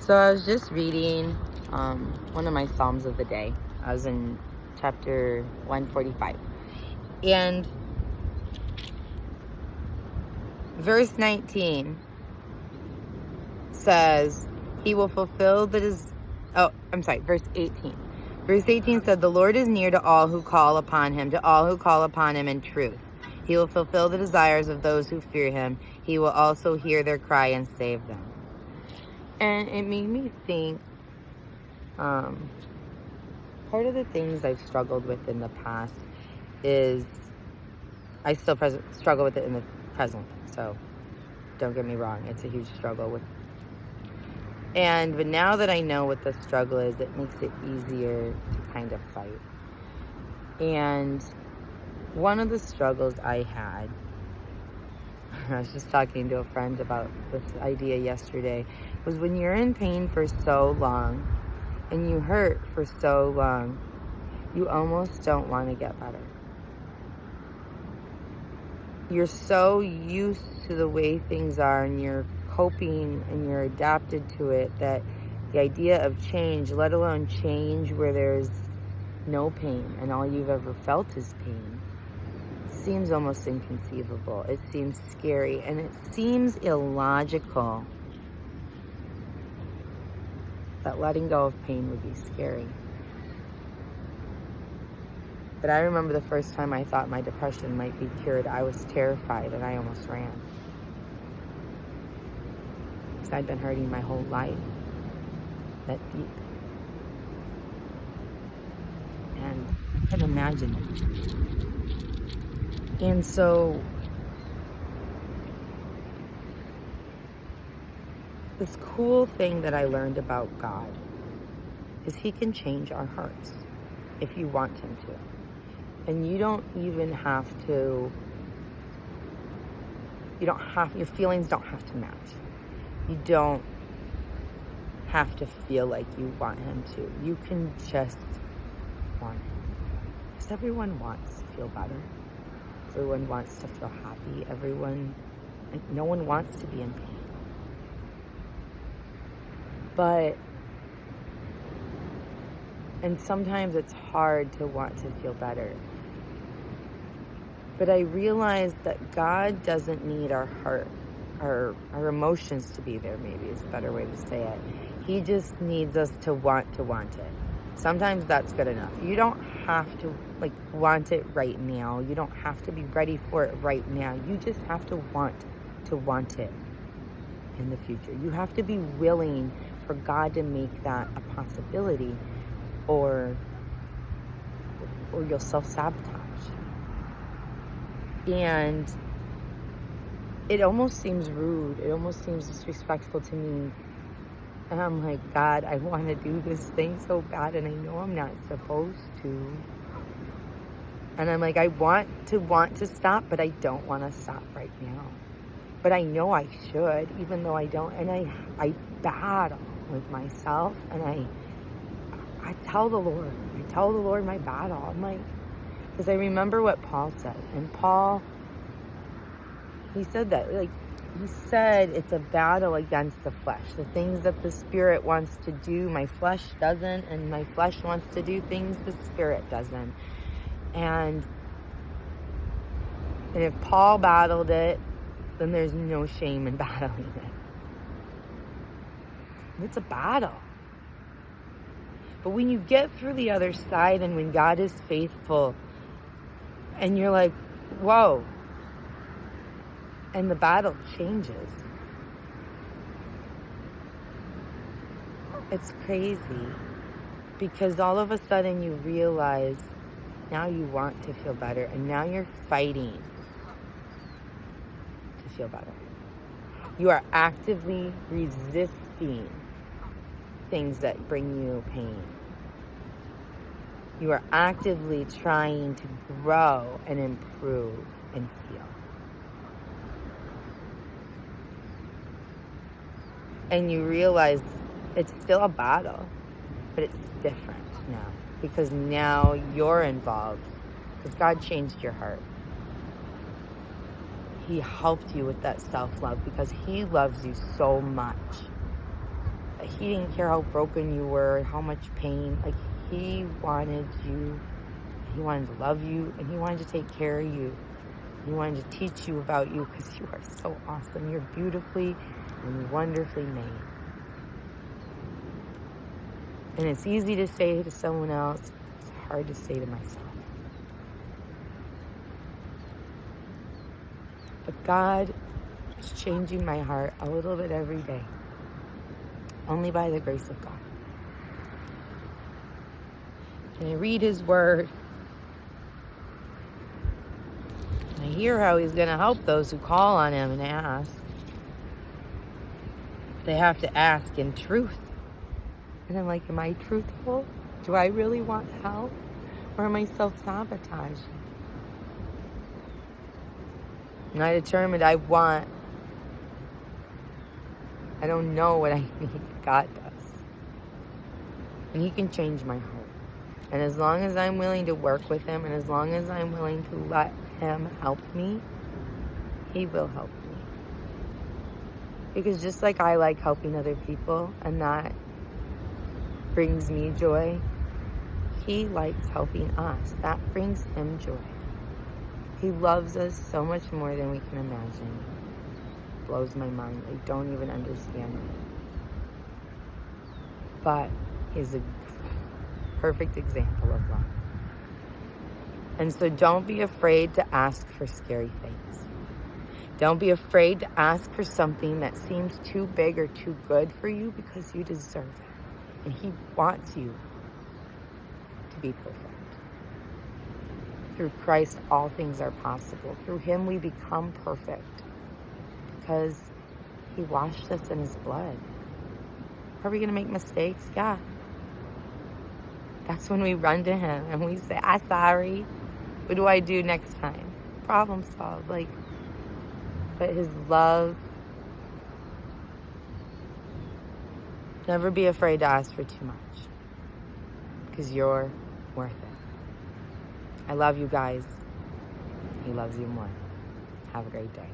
So I was just reading one of my Psalms of the day. I was in chapter 145. And verse 19 says, he will fulfill verse 18. Verse 18 said, the Lord is near to all who call upon him, in truth. He will fulfill the desires of those who fear him. He will also hear their cry and save them. And it made me think, part of the things I've struggled with in the past is, I still struggle with it in the present. So don't get me wrong, it's a huge struggle but now that I know what the struggle is, it makes it easier to kind of fight. And one of the struggles I had, I was just talking to a friend about this idea yesterday, was when you're in pain for so long and you hurt for so long, you almost don't want to get better. You're so used to the way things are and you're coping and you're adapted to it that the idea of change, let alone change where there's no pain and all you've ever felt is pain, seems almost inconceivable. It seems scary and it seems illogical that letting go of pain would be scary. But I remember the first time I thought my depression might be cured, I was terrified and I almost ran. Because I'd been hurting my whole life, that deep. And I couldn't imagine it. And so, this cool thing that I learned about God is he can change our hearts if you want him to. And you don't even have to, your feelings don't have to match. You don't have to feel like you want him to. You can just want him. Because everyone wants to feel better. Everyone wants to feel happy. No one wants to be in pain. And sometimes it's hard to want to feel better. But I realized that God doesn't need our heart, our emotions to be there, maybe is a better way to say it. He just needs us to want it. Sometimes that's good enough. You don't have to want it right now. You don't have to be ready for it right now. You just have to want it in the future. You have to be willing for God to make that a possibility, or you'll self-sabotage. And it almost seems rude. It almost seems disrespectful to me. And I'm like, God, I want to do this thing so bad, and I know I'm not supposed to. And I'm like, I want to stop, but I don't want to stop right now. But I know I should, even though I don't. And I battle with myself, and I tell the Lord my battle. I'm like, because I remember what Paul said. And Paul, he said that, he said it's a battle against the flesh. The things that the Spirit wants to do, my flesh doesn't. And my flesh wants to do things the Spirit doesn't. And if Paul battled it, then there's no shame in battling it. It's a battle. But when you get through the other side and when God is faithful and you're like, whoa, and the battle changes. It's crazy because all of a sudden you realize now you want to feel better and now you're fighting to feel better. You are actively resisting things that bring you pain. You are actively trying to grow and improve and heal. And you realize it's still a battle, but it's different now because now you're involved because God changed your heart. He helped you with that self-love because he loves you so much that he didn't care how broken you were, how much pain. Like, he wanted you, he wanted to love you, and he wanted to take care of you. He wanted to teach you about you because you are so awesome. You're beautifully and wonderfully made. And it's easy to say to someone else, it's hard to say to myself. But God is changing my heart a little bit every day, only by the grace of God. And I read his word, and I hear how he's going to help those who call on him and ask. They have to ask in truth. And I'm like, am I truthful? Do I really want help? Or am I self-sabotaging? And I determined I don't know what I need. God does. And he can change my heart. And as long as I'm willing to work with him, and as long as I'm willing to let him help me, he will help me. Because just like I like helping other people, and that brings me joy, he likes helping us. That brings him joy. He loves us so much more than we can imagine. It blows my mind. I don't even understand it. But he's a perfect example of love. And so don't be afraid to ask for scary things. Don't be afraid to ask for something that seems too big or too good for you, because you deserve it. And he wants you to be perfect. Through Christ, all things are possible. Through him, we become perfect because he washed us in his blood. Are we going to make mistakes? Yeah. That's when we run to him and we say, I'm sorry. What do I do next time? Problem solved. But his love, never be afraid to ask for too much, because you're worth it. I love you guys. He loves you more. Have a great day.